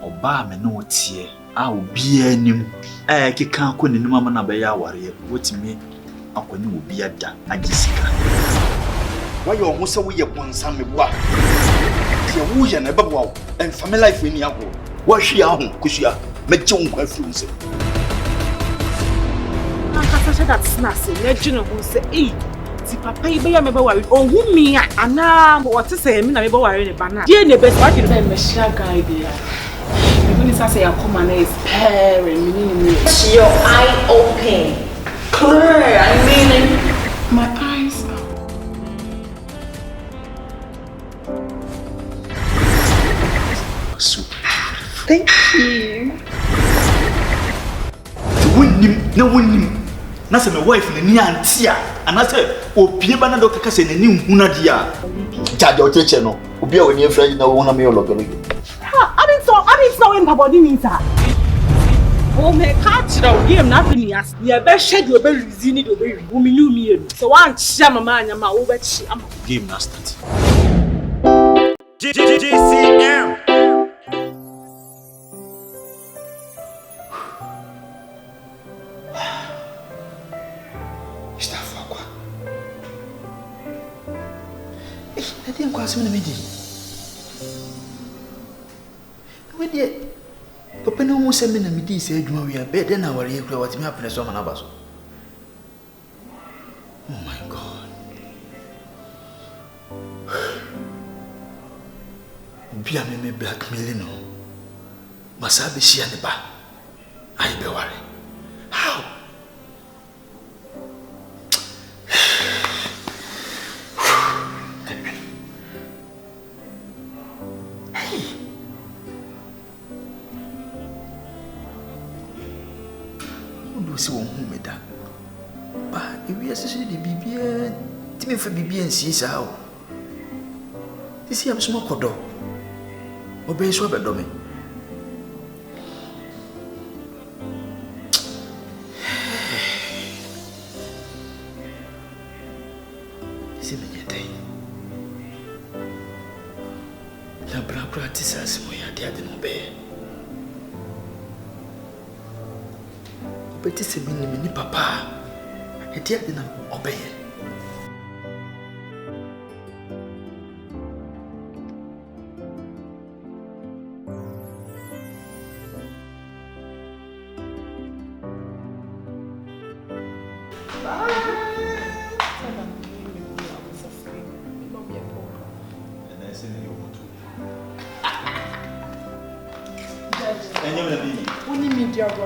Oba me no tie a obi anim keka akọ nenim ama na be ya aware wotimi akwani obi ada agisika why you almost say we ye bonsam me boa tie wo ye na be boa en family life ni ago wo hwia ho kusua meje wo kwa firi nse aka say that snacks na gino ho say ti papa yi be ya me be ware ohun mi ana what say me na me be ware ne bana ye ne be so adi be me share guide ya when you say come and is pairing me your eye open clear I mean my eyes so thank you winnim na say my wife ni antia ana say opie ba na do kaka say nani nhuna dia charge o cheche no obi a woni afra na wo na me ologologo I didn't know in body means that. Oh my catch the game nothing as you be shed you be reason it be we knew me so one shama man ma over game na start GCM Staff akwa I didn't quite me di we dey papa no mu se me na me di se adwuma wi abe de na ware ekura watimi apene so mana baso oh my god bia me blackmail no masa be shia ne ba ai be ware how si won hu me da ba ewi asese de bibia ti me fa bibia nsi sa o ti am so makodo obey so be do me si me nyete la bra practice as mo ya dia de no be but it's a mini papa. A dear dinner obey.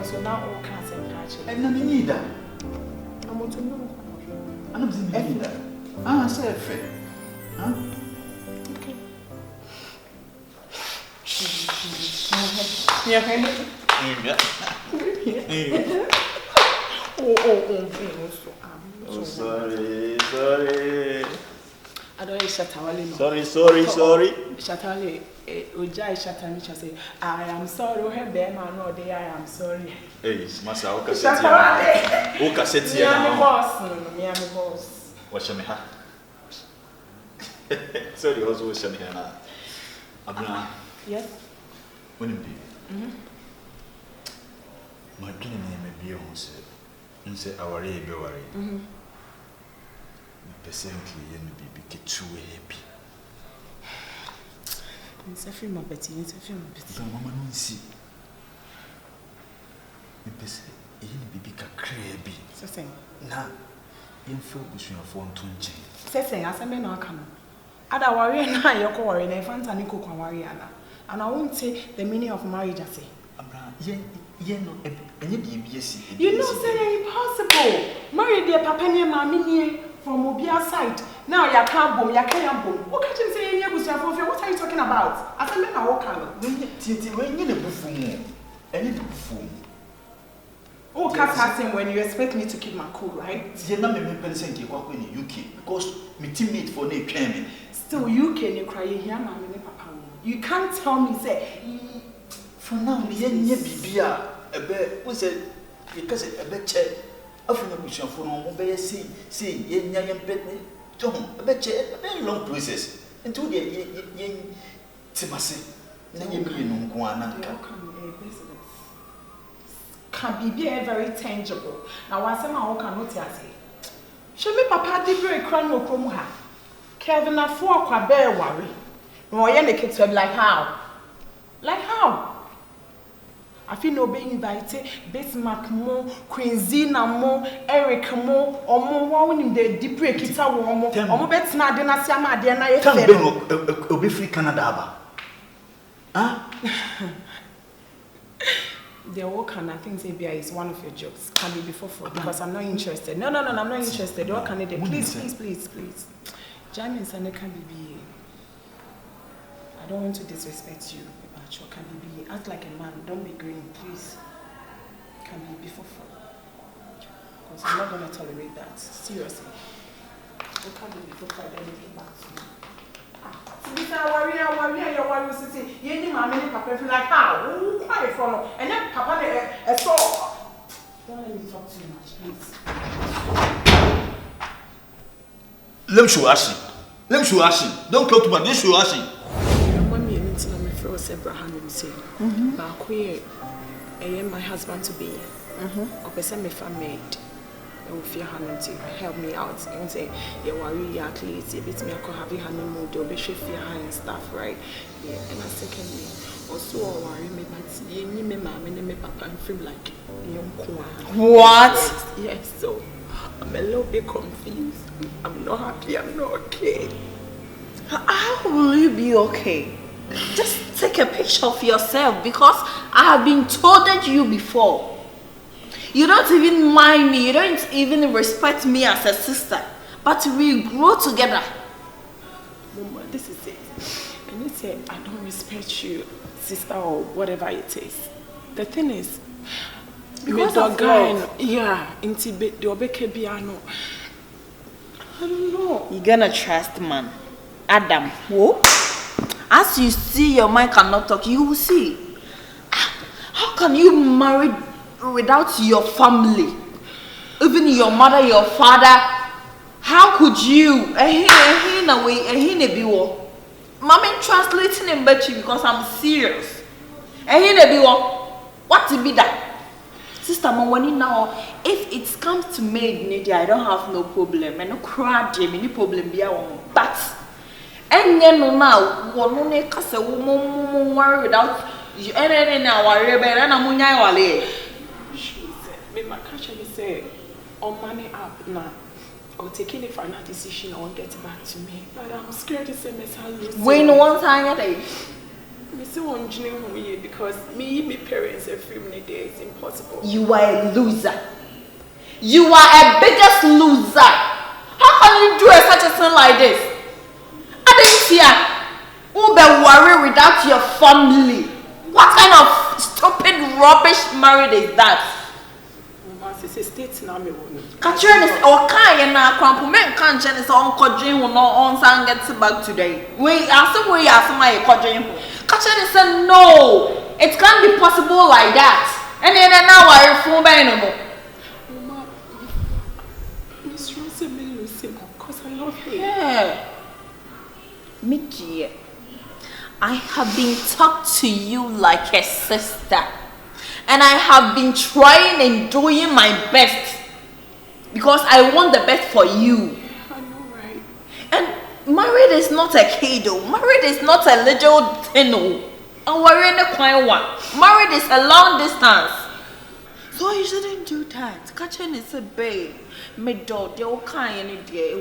So now all kinds of and no need that. I want to know. I don't need that. Ah, say fair. Huh? Okay. Yeah, Oh, sorry. I don't Shatawale. Sorry. Shatawale, Ujai Shatami say, I am sorry, oh, her bear man, no day, I am sorry. Hey, Massa, Shatawale. Oka I'm the boss. What's your ha? Sorry, also, what's your hand? Abna. Yes. When it be? My dream may be on, sir. And say, our ray be worried. Presently, you be get too happy. It's a film of Betty, it's a film of Betty. Don't woman see. You be crabby. Saying, now, you feel between your phone to change. Saying, as I may not come. Ada worry and I, your core, and I found an equal warrior. And I won't say the meaning of marriage, I say. You know, say impossible. Marry dear papa near mammy from Mobia side. Now you can't boom, you can't boom. What can you say? What are you talking about? I said, I walk out. When you're the buffoon, any buffoon. Oh, cat asking when you expect me to keep my cool, right? You're not me pensing you walk in the UK because me teammate for the training. Still, UK, you cry here, mammy, papa. You can't tell me, say, for now, me and ye be a bed, was it because a bed chair. Often a bush of phone, obey see, yen bed, Tom, a bed chair, a very long process. And to the yen Timasi, Can be very tangible. Now, once I'm out, can notice. Show me papa did very crown or cromuha. Kevin, a 4 bear worry. No, I ain't the kids were like how? Like how? I feel no being invited, Bismarck more, Queen Zina more, Eric more, or more one in the deep break it out or more bets not dinner sama dinner. Can't be free Canada. Huh? The work and I think Zabia is one of your jokes. Can be before because I'm not interested. No, I'm not interested. What can it please. James and can be. I don't want to disrespect you. Can be act like a man, don't be green, please. Can be before 4. Because I'm not gonna tolerate that. Seriously. You can't be before 4, then you get back to me. Worry, your worry city. You need my many papa feel like how? Who quiet for no? And then papa saw. Don't let me talk too much, please. Let me show Ashi. Don't come to my show Ashi. Abraham say, my husband to be. Or person me maid. I will fear him to help me out. And say, you worry, at least if it's me, I could have a honeymoon, they'll be fear and stuff, right? Yeah, and secondly, also worry me, but you need me, mom, and me, papa, and feel like young What? Yes, so I'm a little bit confused. I'm not happy, I'm not okay. How will you be okay? Just take a picture of yourself because I have been told you before. You don't even mind me, you don't even respect me as a sister, but we grow together. Mama, this is it. And you say, I don't respect you, sister, or whatever it is. The thing is, because of love. Yeah, into the obeke piano. I don't know. You're gonna trust man. Adam, who? As you see your mind cannot talk, you will see. How can you marry without your family? Even your mother, your father. How could you? Mommy translating in Bechi because I'm serious. What to be that? Sister Mawani now, if it comes to maid, I don't have no problem. And no cry, any problem be but and then now, one no case a woman worry without you and now worry about and I'm wale. She said, me my catch me say, on money up now. Or taking a final decision or get back to me. But I'm scared to say myself. When one time a day. Me say one me because my parents every minute day is impossible. You are a loser. You are a biggest loser. How can you do such a thing like this? Who be worry without your family? What kind of stupid rubbish marriage is that? Mama, this state now me won. Catherine is okay na kwampo men kan che ne so onkodwen ho no on san get back today. We aso we aso my kodwen ho. Catherine said no. It can't be possible like that. And then now worry fun ben no mo. Mama, Miss Rose me lose him because I love him. Yeah. Mickey, I have been talking to you like a sister, and I have been trying and doing my best because I want the best for you. I know, right? And married is not a kid, married is not a little thing. And we're in the quiet one. Married is a long distance, so you shouldn't do that. Catching is a babe. Me dog, they all kind of day,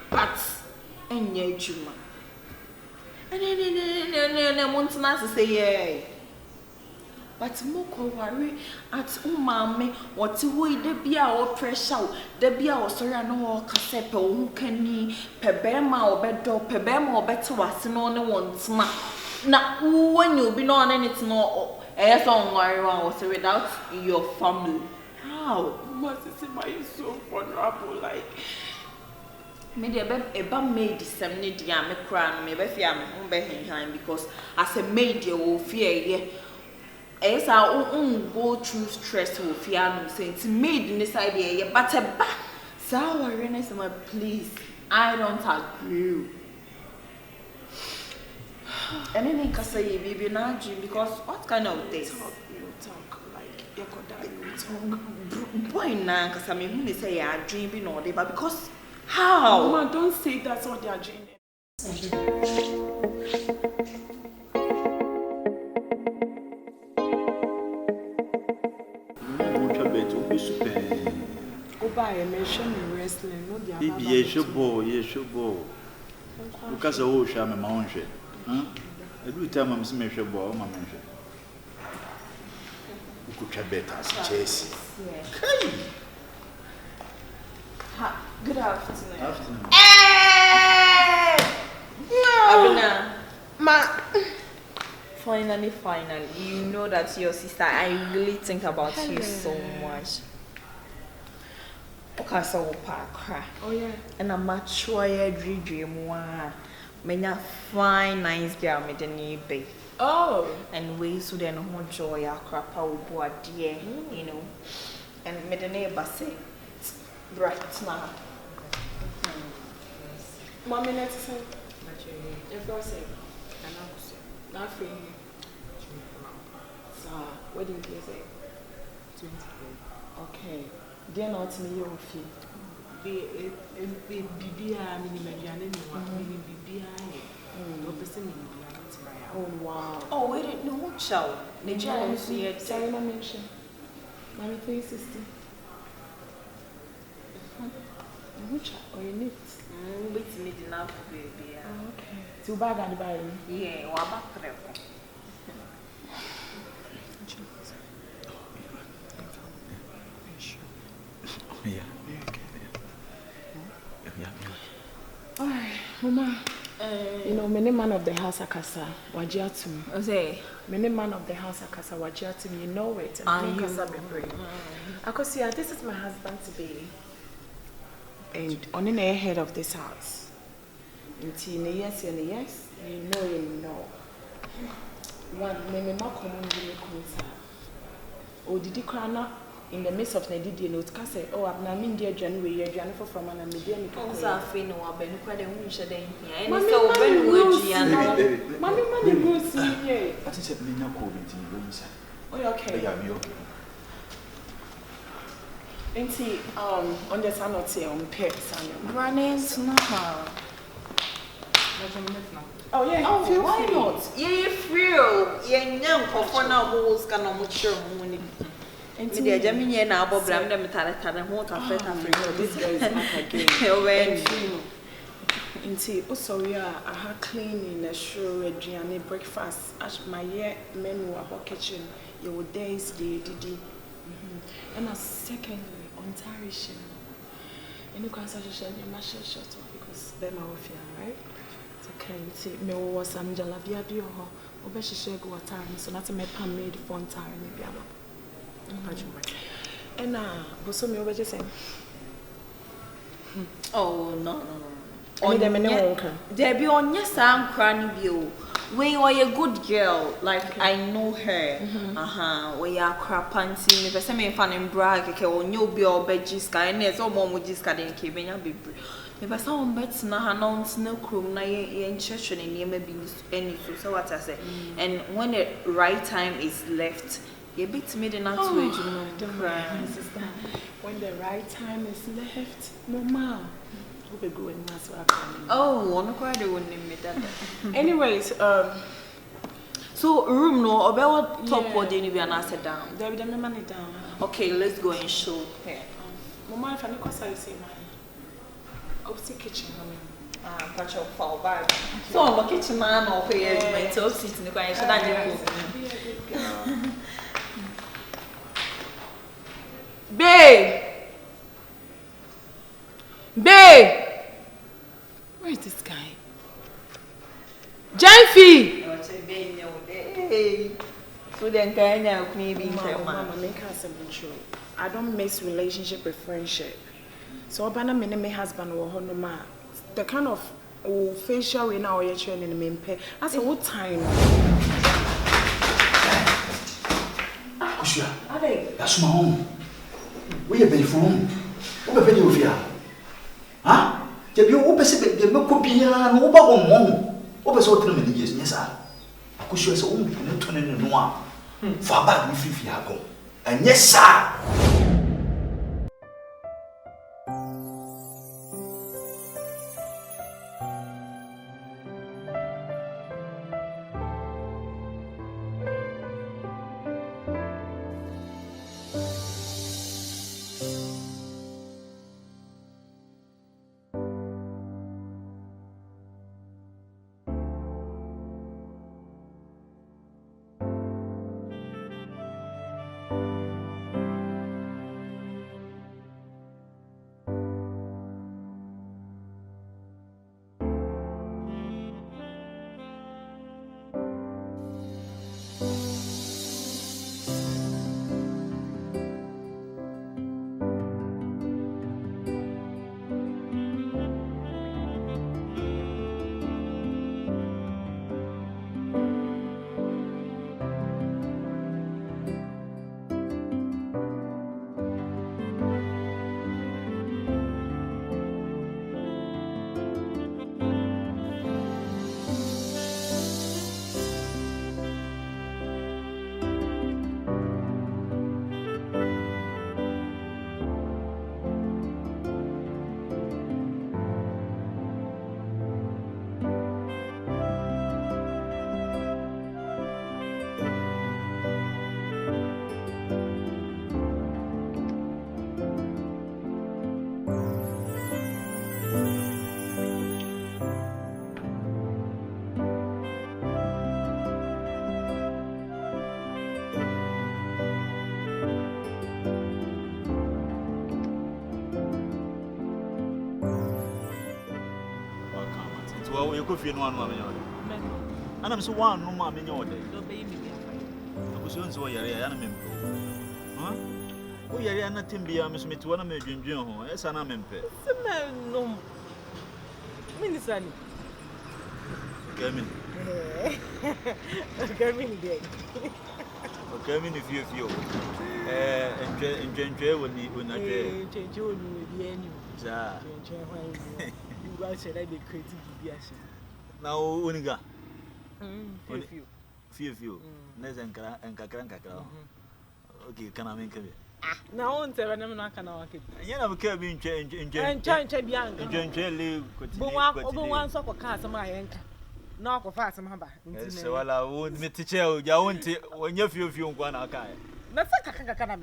but. And yeah, Juma. And then want to say, yeah. But Moko worry at Umame, what to wait, there be our pressure, there be our sorry, no cassette, who can ye, Pebema or better, Pebema or better was no one's ma. Now, when you'll be known anything more, as on worry was without your family. How? Must say, my so vulnerable, like. Me eba maid disseminate dia me kra me be fear me ho be henhan because as a maid you will fear ye esa go through stress will fear no say it's maid in this idea but eba sa worry please I don't agree. And then you can say baby na dream because what kind of this? You talk like you talk. Boy na cause I mean who say you dreaming all day but because how? Mama, don't say that's what they are dreaming. I mentioned wrestling, no, the other. Yes, sure. Because I will share my own share. Every time I'm smash a ball, my mention. You could have better, Chase. Good afternoon. Afternoon. Abina. Ma. Finally, you know that your sister, I really think about you so much. Okay, so cry. Oh yeah. And I'm mature dream one. Menya fine, nice girl, me the new baby. Oh. And we so then whole joy a crap out boy dear, you know. And me the neighbor say, right now. Mommy, let's say. If I say, and I say, not free. So, what do you say? 20. Okay. Then not me your fee. Oh wow. Oh, we didn't know what show. The child see it. Sorry, not mention. Mommy 360. Which or you need? Wait me enough baby. Okay. Two bag and buy. Yeah, what about Yeah. Alright, Mama. You know, many man of the house akasa wajiatum. Okay. Many man of the house akasa wajiatum. You know it. And you kasa be brave. Akosia, this is my husband to be. And on the head of this house. Until yes, you know. One, me ma common really concern. Oh, did you cry in the midst of Nedidi note? Can say, oh, I'm not in dear January, you're Jennifer from an American. Also, I feel no, I've been quite a wish a day. And Mommy, so very good. Mommy, go see here. What is it? Me no COVID when you say. Oh, okay. Yeah, me okay. And see, on the sun, not say on pets and Granny's not. oh, yeah. Oh, feel why free. not? Yeah, free. Yeah, young for now, who's gonna mature money. And the Jamie and Abo Blam them Tara, what I felt this girl is back again. And see, oh, sorry, I had cleaning a show, a Gianni breakfast, as my year menu about kitchen, your days, the and a secondly, on Tarishan. And you can suggest a marshal shut off because they're my office, right? So, can see me was Angela via the or Obeshi shake what time, so not a make made fun time in the piano. And but me over just saying. Oh, no. On the there be on yes, I'm crying you. When you are a good girl, like I know her. We are crap panty, me person me fan and brag, okay, on you be or bejiska, and there's all mom with this garden cave and be. Me person on bets na announce no crew na in church and you may be any so what I say. And when the right time is left, you beat me the not to don't cry, sister. When the right time is left, Mama. We'll be going as well. Oh, I'm not quite the one name that. Anyways, so room no, about top what they need to sit down. There be the money down. Okay, let's go and show here. Mama, if I know what I say, man. Upstairs kitchen, catch up fall back. So on the kitchen man or here, my top seat in the quiet. Should I Babe! Babe! Where is this guy? Jenfi! So then can you maybe Mama, make her simple true. I don't mix relationship with friendship. So Obana my husband or honoma. The kind of facial we now are training in the main pair. I said, what time? That's my home. We are ready for home. What are you here? Huh? You open the Mokopia and over on home. Over so many years, yes, sir. akusho se wo mpune to ne no a fa bag mi fifi ago enye sa you go feel no one mama and I'm so one no mama nyo dey do be mi bia fa so nso yare ya na mempo ha o yare na tembia me so meto na me dwendwen ho esa na mempe se me no minisani Gamin Gamin dey Gamin fio enjoy woni onadwe enjoy woni bi ani za enjoy hwan I said I be creative bibiasi. Na oniga. Few. Neza nkakra. Okay, kana menka be. Na on tebe na me no aka na wake. Anya na buka bi nche bianka. Nche le kotini. Obo wan so ko ka asem ayenka. Na akofa asem haba. Nti me. Se wala wo metiche o ja wonte wonya few nkwa na aka. Na sa kaka na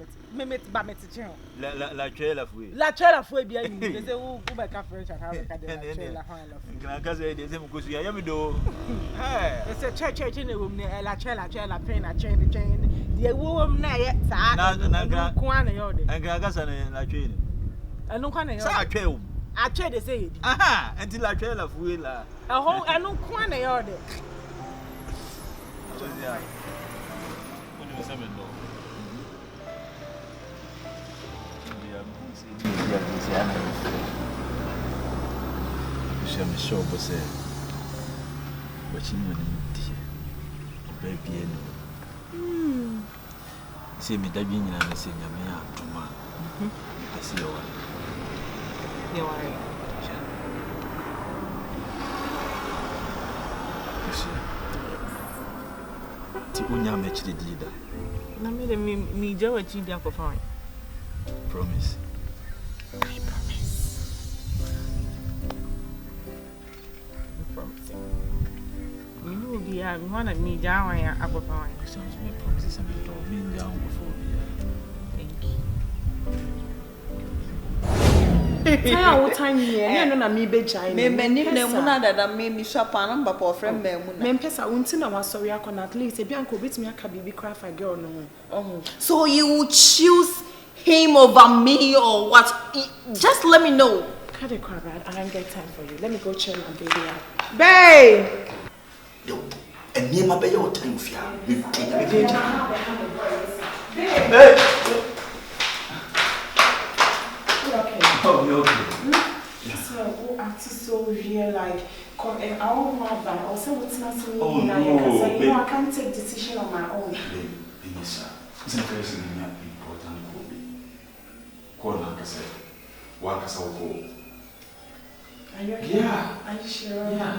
met ba metiche o. La chela fue bia ni. Ze wo ba ka fresh aka ka de la chela ha la fue. Nka ka ze de ze mkosu ya mi do. Eh. Se church ne wo ne la chela pen na chain de wo na ye sa na kwa na yo de. Nka ka sa ne la chain. Anu kwa na yo. Sa atwe wo. Atwe de se ye. Aha, enti la chela fue la. Aho anu kwa na yo de. So ya. Oni se me do. I'm sure, but say, what you want to baby. See me, that being a message, I see you. You are. Tiunya match the deed. Na me jawa chindi for fine. Promise. I promise. I promise. Me no be a one me jawa ya for fine. So me promise me do me down before me. Thank you. Tell what time here. No na me be jai. Me nim na mu na dada me shapa na mba po friend me mu na. Me pesa unti na wasori akona at least e bia nko betimi aka bibi cry for girl no. Oh. So you would choose him over me or what? Just let me know. Cut it, crap. I don't get time for you. Let me go chill my baby out. Babe! Yo, and near my baby, what time for you? Hey! Oh, you're okay. So, artist so real, like, come and I won't have that. Also, what's not so oh, no, you know, I can't take decision on my own. Babe, Inessa, it's a very important. Kona kase. Wakasa uko. Are you okay? Yeah. Are you sure? Yeah.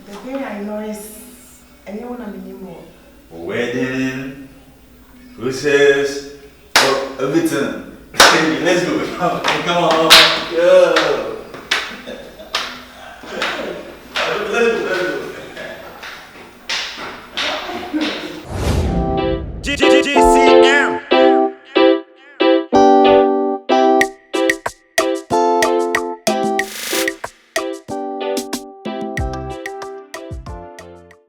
The way I know is Anyone anymore? Wedding, process, everything. Let's go. Come on. Yeah. Let's go. GCM.